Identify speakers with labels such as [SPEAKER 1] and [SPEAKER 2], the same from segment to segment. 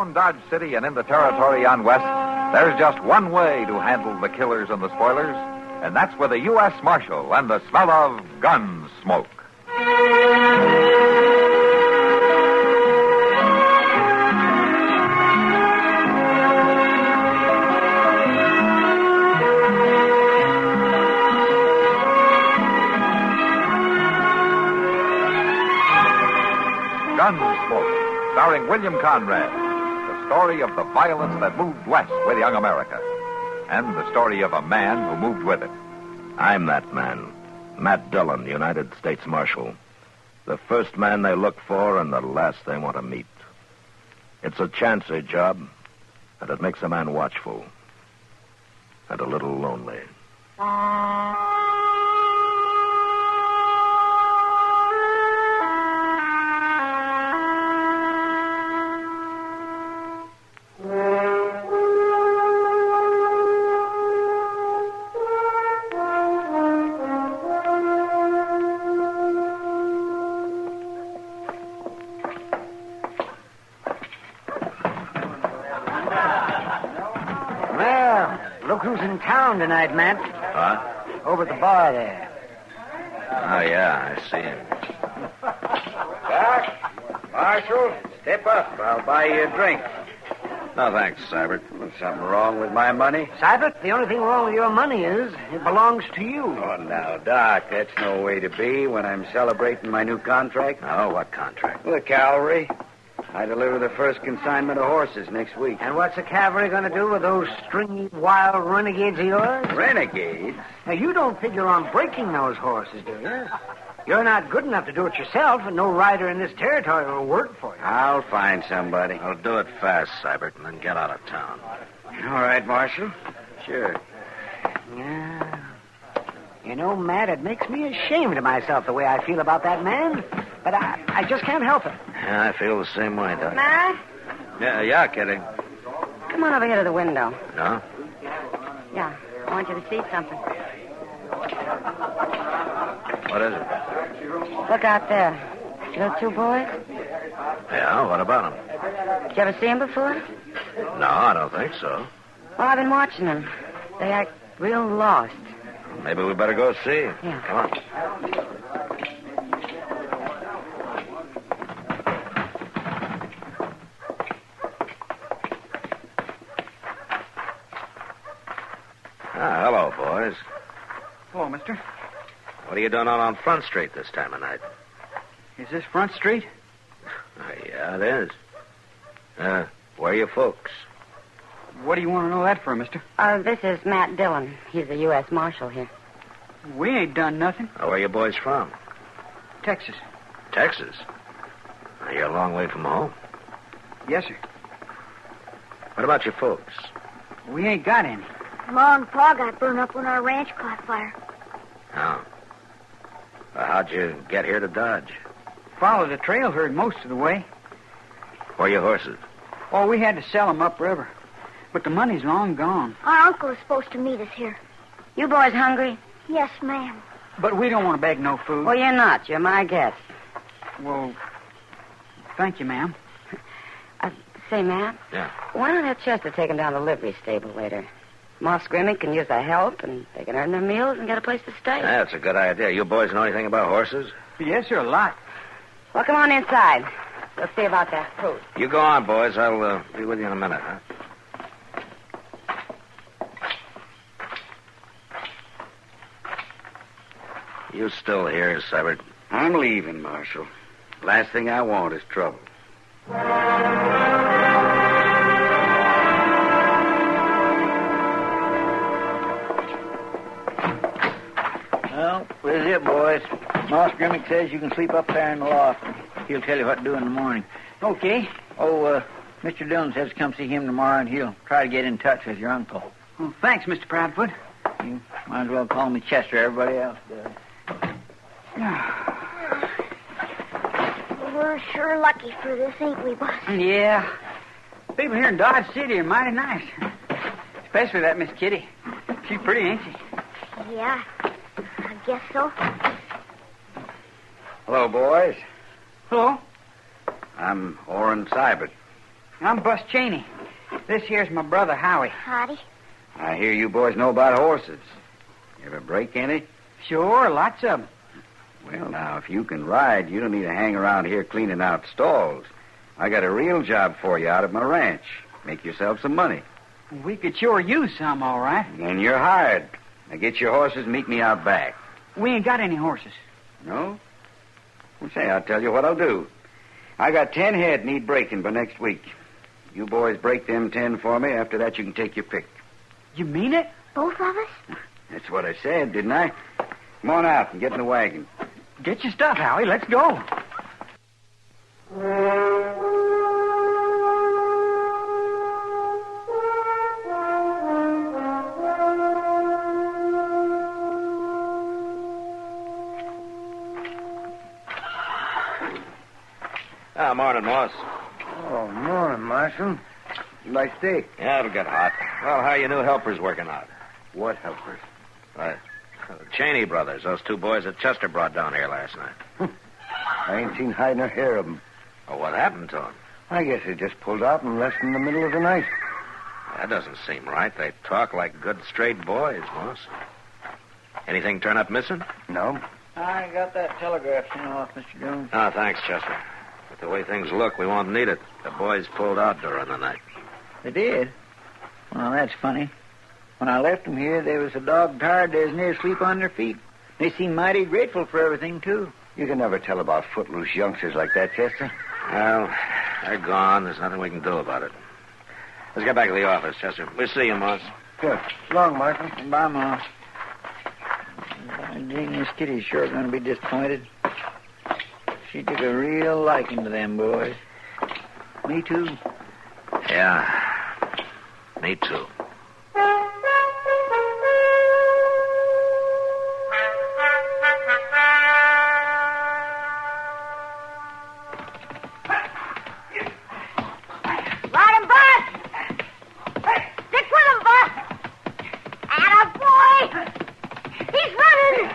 [SPEAKER 1] around Dodge City and in the territory on West, there's just one way to handle the killers and the spoilers, and that's with a U.S. Marshal and the smell of Gunsmoke. Gunsmoke, starring William Conrad. The story of the violence that moved west with young America. And the story of a man who moved with it.
[SPEAKER 2] I'm that man. Matt Dillon, United States Marshal. The first man they look for and the last they want to meet. It's a chancy job, and it makes a man watchful. And a little lonely.
[SPEAKER 3] Look who's in town tonight, Matt.
[SPEAKER 2] Huh?
[SPEAKER 3] Over at the bar there.
[SPEAKER 2] Oh, yeah, I see him.
[SPEAKER 4] Doc, Marshal, step up. I'll buy you a drink.
[SPEAKER 2] No, thanks, Seibert.
[SPEAKER 4] There's something wrong with my money?
[SPEAKER 3] Seibert, the only thing wrong with your money is it belongs to you.
[SPEAKER 4] Oh, now, Doc, that's no way to be when I'm celebrating my new contract.
[SPEAKER 2] Oh, what contract?
[SPEAKER 4] The cavalry. I deliver the first consignment of horses next week.
[SPEAKER 3] And what's the cavalry going to do with those stringy, wild renegades of yours?
[SPEAKER 4] Renegades?
[SPEAKER 3] Now, you don't figure on breaking those horses, do you? You're not good enough to do it yourself, and no rider in this territory will work for you.
[SPEAKER 4] I'll find somebody.
[SPEAKER 2] I'll do it fast, Seibert, and then get out of town.
[SPEAKER 4] All right, Marshal. Sure.
[SPEAKER 3] Yeah. You know, Matt, it makes me ashamed of myself the way I feel about that man. But I just can't help it.
[SPEAKER 2] Yeah, I feel the same way, Doc.
[SPEAKER 5] Matt?
[SPEAKER 2] Yeah, Kitty.
[SPEAKER 5] Come on over here to the window.
[SPEAKER 2] No?
[SPEAKER 5] Yeah, I want you to see something.
[SPEAKER 2] What is it?
[SPEAKER 5] Look out there. See those two boys?
[SPEAKER 2] Yeah, what about them?
[SPEAKER 5] Did you ever see them before?
[SPEAKER 2] No, I don't think so.
[SPEAKER 5] Well, I've been watching them. They act real lost.
[SPEAKER 2] Maybe we better go see.
[SPEAKER 5] Yeah.
[SPEAKER 2] Come on. Hello, boys.
[SPEAKER 6] Hello, mister.
[SPEAKER 2] What are you doing on Front Street this time of night?
[SPEAKER 6] Is this Front Street?
[SPEAKER 2] Yeah, it is. Where are your folks?
[SPEAKER 6] What do you want to know that for, mister?
[SPEAKER 5] This is Matt Dillon. He's the U.S. Marshal here.
[SPEAKER 6] We ain't done nothing.
[SPEAKER 2] Where are you boys from?
[SPEAKER 6] Texas.
[SPEAKER 2] Texas? You're a long way from home.
[SPEAKER 6] Yes, sir.
[SPEAKER 2] What about your folks?
[SPEAKER 6] We ain't got any.
[SPEAKER 7] Ma and Pa got burned up when our ranch caught fire.
[SPEAKER 2] Oh. Well, how'd you get here to Dodge?
[SPEAKER 6] Followed the trail herd most of the way.
[SPEAKER 2] Where are your horses?
[SPEAKER 6] Oh, we had to sell them upriver. But the money's long gone.
[SPEAKER 7] Our uncle is supposed to meet us here.
[SPEAKER 5] You boys hungry?
[SPEAKER 7] Yes, ma'am.
[SPEAKER 6] But we don't want to beg no food.
[SPEAKER 5] Well, you're not. You're my guest.
[SPEAKER 6] Well, thank you, ma'am.
[SPEAKER 5] Say, Matt.
[SPEAKER 2] Yeah.
[SPEAKER 5] Why not have Chester take him down to the livery stable later? Moss Grimmick can use the help, and they can earn their meals and get a place to stay.
[SPEAKER 2] That's a good idea. You boys know anything about horses?
[SPEAKER 6] Yes, sir, a lot.
[SPEAKER 5] Well, come on inside. We'll see about that fruit.
[SPEAKER 2] You go on, boys. I'll be with you in a minute, huh? You still here, Seibert?
[SPEAKER 4] I'm leaving, Marshal. Last thing I want is trouble.
[SPEAKER 3] Well, this is it, boys. Moss Grimmick says you can sleep up there in the loft. He'll tell you what to do in the morning.
[SPEAKER 6] Okay.
[SPEAKER 3] Oh, Mr. Dillon says to come see him tomorrow, and he'll try to get in touch with your uncle.
[SPEAKER 6] Well, thanks, Mr. Proudfoot.
[SPEAKER 3] You might as well call me Chester. Everybody else does.
[SPEAKER 7] We're sure lucky for this, ain't we, boss?
[SPEAKER 6] Yeah. People here in Dodge City are mighty nice. Especially that Miss Kitty. She's pretty, ain't she?
[SPEAKER 7] Yeah, I guess so.
[SPEAKER 4] Hello, boys.
[SPEAKER 6] Hello.
[SPEAKER 4] I'm Orrin Seibert.
[SPEAKER 6] I'm Bus Cheney. This here's my brother, Howie.
[SPEAKER 7] Howdy.
[SPEAKER 4] I hear you boys know about horses. You ever break any?
[SPEAKER 6] Sure, lots of them.
[SPEAKER 4] Well, now, if you can ride, you don't need to hang around here cleaning out stalls. I got a real job for you out at my ranch. Make yourself some money.
[SPEAKER 6] We could sure use some, all right.
[SPEAKER 4] And you're hired. Now get your horses, meet me out back.
[SPEAKER 6] We ain't got any horses.
[SPEAKER 4] No? Well, say, I'll tell you what I'll do. I got 10 head need breaking by next week. You boys break them 10 for me. After that, you can take your pick.
[SPEAKER 6] You mean it?
[SPEAKER 7] Both of us?
[SPEAKER 4] That's what I said, didn't I? Come on out and get in the wagon.
[SPEAKER 6] Get your stuff, Howie. Let's go.
[SPEAKER 2] Morning, Moss.
[SPEAKER 8] Oh, morning, Marshal. Nice steak.
[SPEAKER 2] Yeah, it'll get hot. Well, how are your new helpers working out?
[SPEAKER 8] What helpers?
[SPEAKER 2] The Cheney brothers, those two boys that Chester brought down here last night.
[SPEAKER 8] I ain't seen hide nor hair of them.
[SPEAKER 2] Oh, what happened to them?
[SPEAKER 8] I guess they just pulled out and left in the middle of the night.
[SPEAKER 2] That doesn't seem right. They talk like good, straight boys, Moss. Anything turn up missing?
[SPEAKER 8] No.
[SPEAKER 6] I got that telegraph sent off, Mr. Jones.
[SPEAKER 2] Oh, thanks, Chester. But the way things look, we won't need it. The boys pulled out during the night.
[SPEAKER 6] They did? Well, that's funny. When I left them here, they was so dog tired they was near asleep on their feet. They seemed mighty grateful for everything, too.
[SPEAKER 8] You can never tell about footloose youngsters like that, Chester.
[SPEAKER 2] Well, they're gone. There's nothing we can do about it. Let's get back to the office, Chester. We'll see you, Moss.
[SPEAKER 8] Good. Long, Marshal.
[SPEAKER 6] Bye, Ma. Dang, this Kitty's sure going to be disappointed. She took a real liking to them boys. Me, too.
[SPEAKER 2] Yeah, me too.
[SPEAKER 7] Ride him, Bus! Stick with him, Bus! Attaboy! He's running!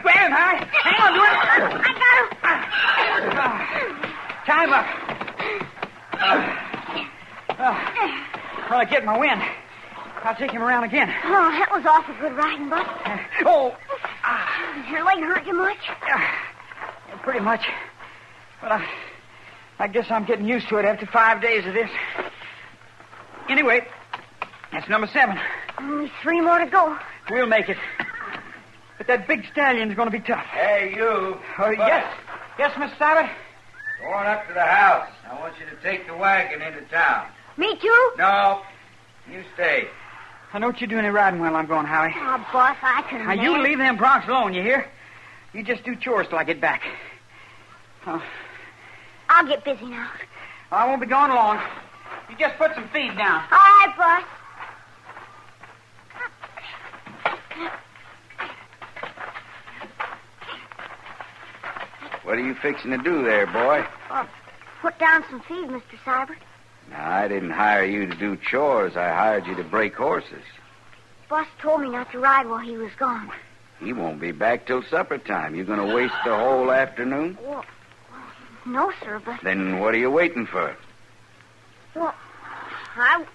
[SPEAKER 6] Grab him, Howie. Hang on to him.
[SPEAKER 7] I got him!
[SPEAKER 6] Tie him up. Well, I get my wind. I'll take him around again.
[SPEAKER 7] Oh, that was awful good riding, Bus.
[SPEAKER 6] Oh,
[SPEAKER 7] Does your leg hurt you much?
[SPEAKER 6] pretty much. But I guess I'm getting used to it after 5 days of this. Anyway, that's number 7.
[SPEAKER 7] Only 3 more to go.
[SPEAKER 6] We'll make it. But that big stallion's going to be tough.
[SPEAKER 4] Hey, you.
[SPEAKER 6] Oh, yes. Yes, Miss Sabbath?
[SPEAKER 4] Go on up to the house. I want you to take the wagon into town.
[SPEAKER 7] Me too?
[SPEAKER 4] No, you stay.
[SPEAKER 6] I don't you do any riding while I'm going, Howie.
[SPEAKER 7] Oh, Boss, I can
[SPEAKER 6] Now, you leave them broncs alone, you hear? You just do chores till I get back. Oh,
[SPEAKER 7] I'll get busy now.
[SPEAKER 6] I won't be gone long. You just put some feed down.
[SPEAKER 7] All right, Boss.
[SPEAKER 4] What are you fixing to do there, boy?
[SPEAKER 7] Put down some feed, Mr. Seibert.
[SPEAKER 4] Now, I didn't hire you to do chores. I hired you to break horses.
[SPEAKER 7] Boss told me not to ride while he was gone.
[SPEAKER 4] He won't be back till supper time. You going to waste the whole afternoon?
[SPEAKER 7] Well, no, sir, but...
[SPEAKER 4] Then what are you waiting for?
[SPEAKER 7] Well,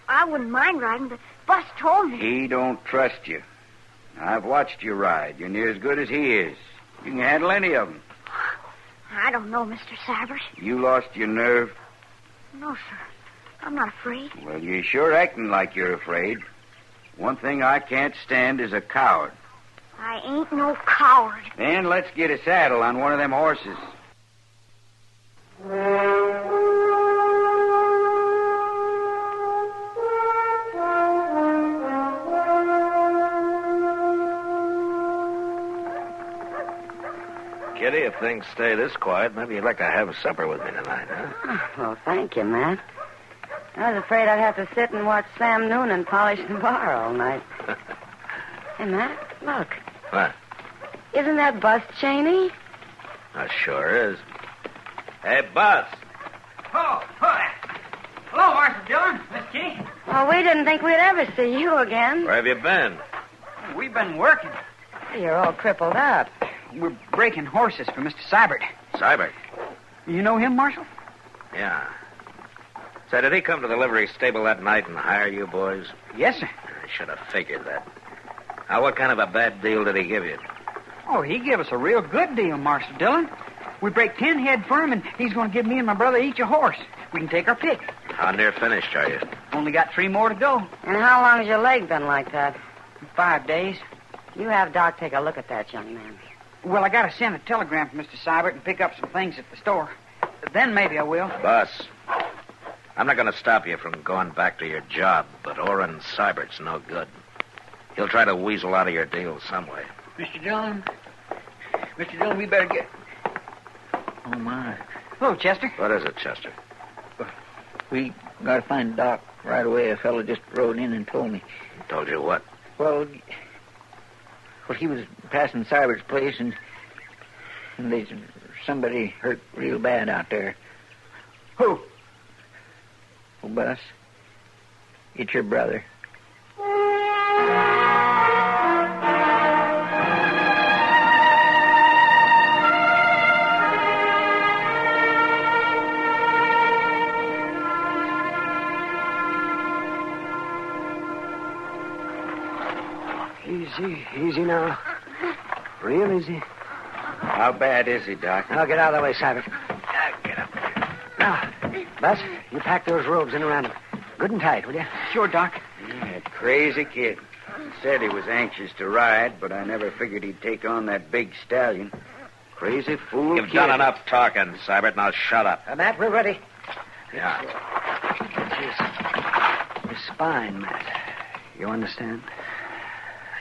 [SPEAKER 7] I wouldn't mind riding, but Boss told me.
[SPEAKER 4] He don't trust you. I've watched you ride. You're near as good as he is. You can handle any of them.
[SPEAKER 7] I don't know, Mr. Seibert.
[SPEAKER 4] You lost your nerve?
[SPEAKER 7] No, sir. I'm not afraid.
[SPEAKER 4] Well, you're sure acting like you're afraid. One thing I can't stand is a coward.
[SPEAKER 7] I ain't no coward.
[SPEAKER 4] Then let's get a saddle on one of them horses.
[SPEAKER 2] Kitty, if things stay this quiet, maybe you'd like to have supper with me tonight, huh?
[SPEAKER 5] Well, thank you, Matt. I was afraid I'd have to sit and watch Sam Noonan polish the bar all night. Hey, Matt, look.
[SPEAKER 2] What?
[SPEAKER 5] Isn't that Bus Cheney?
[SPEAKER 2] Sure is. Hey, Bus.
[SPEAKER 6] Oh, hello, Marshal Dillon, Miss Kitty.
[SPEAKER 5] Well, we didn't think we'd ever see you again.
[SPEAKER 2] Where have you been?
[SPEAKER 6] We've been working.
[SPEAKER 5] You're all crippled up.
[SPEAKER 6] We're breaking horses for Mr. Seibert.
[SPEAKER 2] Seibert.
[SPEAKER 6] You know him, Marshal?
[SPEAKER 2] Yeah. Say, did he come to the livery stable that night and hire you boys?
[SPEAKER 6] Yes, sir.
[SPEAKER 2] I should have figured that. Now, what kind of a bad deal did he give you?
[SPEAKER 6] Oh, he gave us a real good deal, Marshal Dillon. We break 10 head for him, and he's going to give me and my brother each a horse. We can take our pick.
[SPEAKER 2] How near finished are you?
[SPEAKER 6] Only got 3 more to go.
[SPEAKER 5] And how long has your leg been like that?
[SPEAKER 6] 5 days.
[SPEAKER 5] You have Doc take a look at that, young man.
[SPEAKER 6] Well, I got to send a telegram for Mr. Seibert and pick up some things at the store. Then maybe I will.
[SPEAKER 2] Boss, I'm not going to stop you from going back to your job, but Orrin Seibert's no good. He'll try to weasel out of your deal some way.
[SPEAKER 8] Mr. Dillon, we better get... Oh, my.
[SPEAKER 6] Hello, Chester.
[SPEAKER 2] What is it, Chester?
[SPEAKER 8] We got to find Doc right away. A fellow just rode in and told me.
[SPEAKER 2] Told you what?
[SPEAKER 8] Well, he was passing Seibert's place, and there's somebody hurt real bad out there.
[SPEAKER 6] Who?
[SPEAKER 8] Oh, Bus, it's your brother.
[SPEAKER 3] Easy now. Real easy.
[SPEAKER 4] How bad is he, Doc?
[SPEAKER 3] Now get out of the way, Seibert. Get up. Now, Bus, you pack those robes in around him. Good and tight, will you?
[SPEAKER 6] Sure, Doc.
[SPEAKER 4] That crazy kid. He said he was anxious to ride, but I never figured he'd take on that big stallion. Crazy fool
[SPEAKER 2] You've
[SPEAKER 4] kid.
[SPEAKER 2] done enough talking, Seibert. Now shut up.
[SPEAKER 3] Matt, we're ready.
[SPEAKER 2] Yeah.
[SPEAKER 3] His spine, Matt. You understand?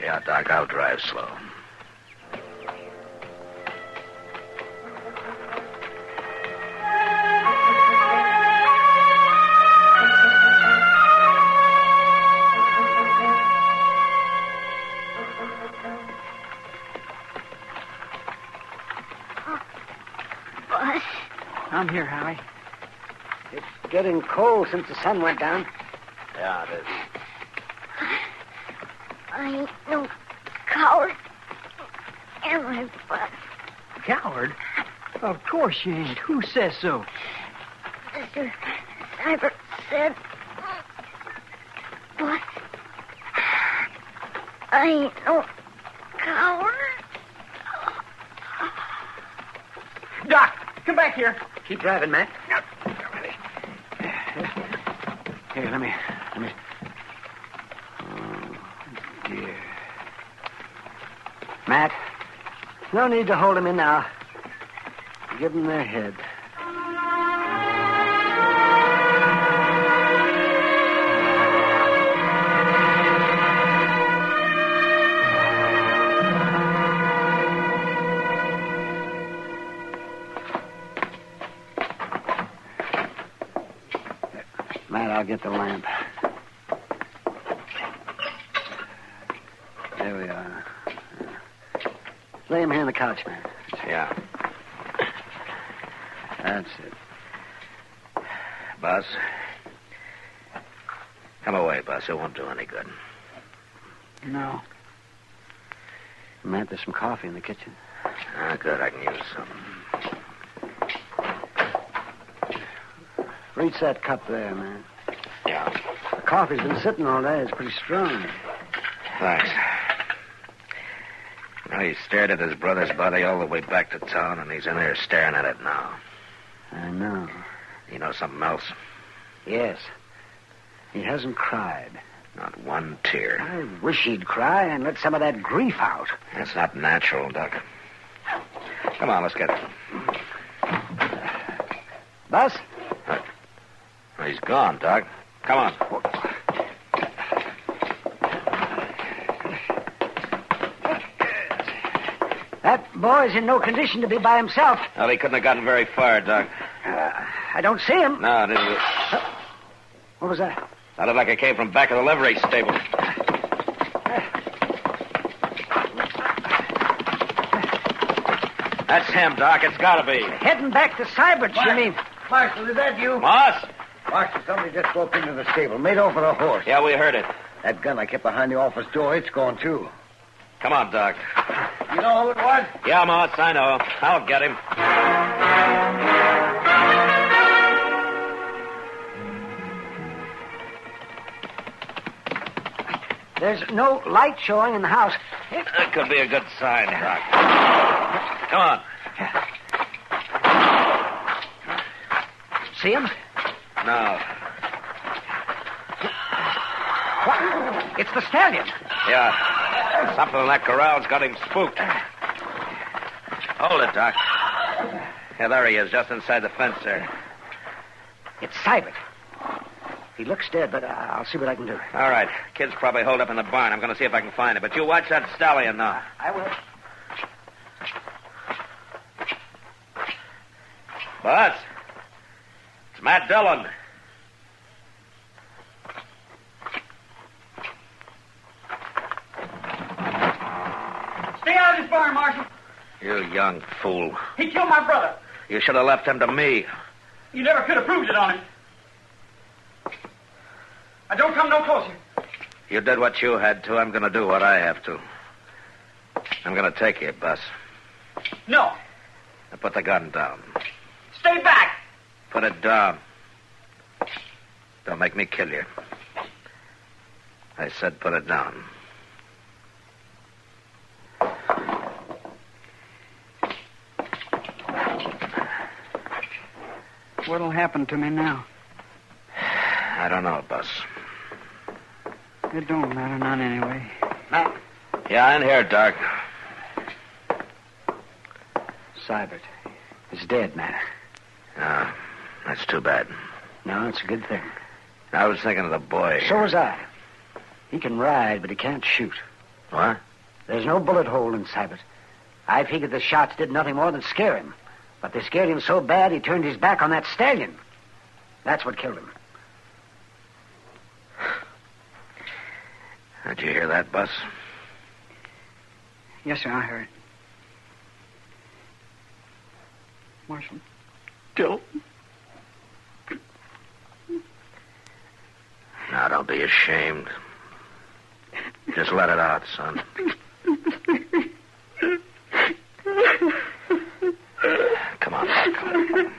[SPEAKER 2] Yeah, Doc, I'll drive slow.
[SPEAKER 7] Bus.
[SPEAKER 6] I'm here, Howie.
[SPEAKER 3] It's getting cold since the sun went down.
[SPEAKER 2] Yeah, it is.
[SPEAKER 7] I ain't no coward. Am I, Bus?
[SPEAKER 6] Coward? Of course you ain't. Who says so?
[SPEAKER 7] Mr. Seibert said... Bus, I ain't no coward.
[SPEAKER 6] Doc, come back here.
[SPEAKER 3] Keep driving, Matt. Here, let me. Oh, dear. Matt, no need to hold him in now. Give them their head. Matt, I'll get the lamp. There we are. Lay him here on the couch, man.
[SPEAKER 2] Yeah.
[SPEAKER 3] That's it.
[SPEAKER 2] Bus. Come away, Bus. It won't do any good.
[SPEAKER 6] No.
[SPEAKER 3] Matt, there's some coffee in the kitchen.
[SPEAKER 2] Ah, good. I can use some.
[SPEAKER 3] Reach that cup there, man.
[SPEAKER 2] Yeah.
[SPEAKER 3] The coffee's been sitting all day. It's pretty strong.
[SPEAKER 2] Thanks. Well, he stared at his brother's body all the way back to town, and he's in there staring at it now.
[SPEAKER 3] I know.
[SPEAKER 2] You know something else?
[SPEAKER 3] Yes. He hasn't cried.
[SPEAKER 2] Not one tear.
[SPEAKER 3] I wish he'd cry and let some of that grief out.
[SPEAKER 2] That's not natural, Doc. Come on, let's get it.
[SPEAKER 3] Bus?
[SPEAKER 2] Well, he's gone, Doc. Come on.
[SPEAKER 3] That boy's in no condition to be by himself.
[SPEAKER 2] Well, he couldn't have gotten very far, Doc.
[SPEAKER 3] I don't see him.
[SPEAKER 2] No, it didn't.
[SPEAKER 3] What was that?
[SPEAKER 2] Sounded like it came from back of the livery stable. That's him, Doc. It's got to be.
[SPEAKER 3] Heading back to Seibert's, you mean?
[SPEAKER 8] Marshal, is that you?
[SPEAKER 2] Moss?
[SPEAKER 8] Marshal, somebody just broke into the stable, made off with a horse.
[SPEAKER 2] Yeah, we heard it.
[SPEAKER 8] That gun I kept behind the office door, it's gone, too.
[SPEAKER 2] Come on, Doc.
[SPEAKER 8] You know who it was?
[SPEAKER 2] Yeah, Moss, I know. I'll get him.
[SPEAKER 3] There's no light showing in the house.
[SPEAKER 2] That could be a good sign, Doc. Come on.
[SPEAKER 3] See him?
[SPEAKER 2] No.
[SPEAKER 3] What? It's the stallion.
[SPEAKER 2] Yeah. Something in that corral's got him spooked. Hold it, Doc. Yeah, there he is, just inside the fence there.
[SPEAKER 3] It's Seibert. He looks dead, but I'll see what I can do.
[SPEAKER 2] All right. Kid's probably holed up in the barn. I'm going to see if I can find him. But you watch that stallion now.
[SPEAKER 3] I will.
[SPEAKER 2] Boss, it's Matt Dillon.
[SPEAKER 6] Stay out of this barn, Marshal.
[SPEAKER 2] You young fool.
[SPEAKER 6] He killed my brother.
[SPEAKER 2] You should have left him to me.
[SPEAKER 6] You never could have proved it on him. Now, don't come no closer.
[SPEAKER 2] You did what you had to. I'm going to do what I have to. I'm going to take you, Bus.
[SPEAKER 6] No.
[SPEAKER 2] Now put the gun down.
[SPEAKER 6] Stay back.
[SPEAKER 2] Put it down. Don't make me kill you. I said put it down.
[SPEAKER 6] What'll happen to me now?
[SPEAKER 2] I don't know, Bus.
[SPEAKER 6] It don't matter none anyway.
[SPEAKER 3] Matt.
[SPEAKER 2] Yeah, in here, Doc.
[SPEAKER 3] Seibert is dead, Matt.
[SPEAKER 2] Ah, that's too bad.
[SPEAKER 3] No, it's a good thing.
[SPEAKER 2] I was thinking of the boy.
[SPEAKER 3] So was I. He can ride, but he can't shoot.
[SPEAKER 2] What?
[SPEAKER 3] There's no bullet hole in Seibert. I figured the shots did nothing more than scare him. But they scared him so bad he turned his back on that stallion. That's what killed him.
[SPEAKER 2] Did you hear that, Bus?
[SPEAKER 6] Yes, sir, I heard. Marshal. Joe.
[SPEAKER 2] Now, don't be ashamed. Just let it out, son. Come on, Doc. Come on.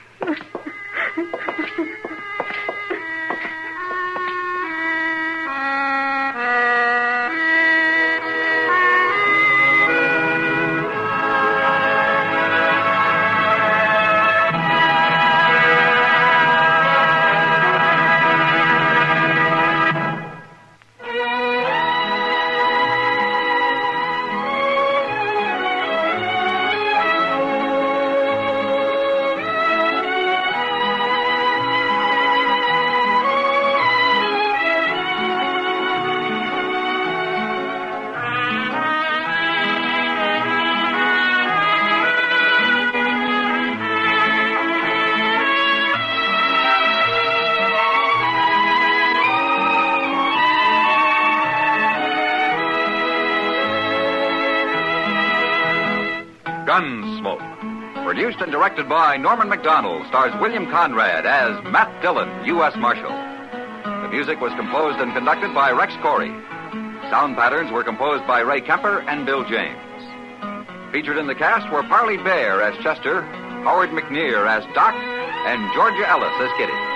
[SPEAKER 1] Gunsmoke. Produced and directed by Norman MacDonald, stars William Conrad as Matt Dillon, U.S. Marshal. The music was composed and conducted by Rex Corey. Sound patterns were composed by Ray Kemper and Bill James. Featured in the cast were Parley Bear as Chester, Howard McNear as Doc, and Georgia Ellis as Kitty.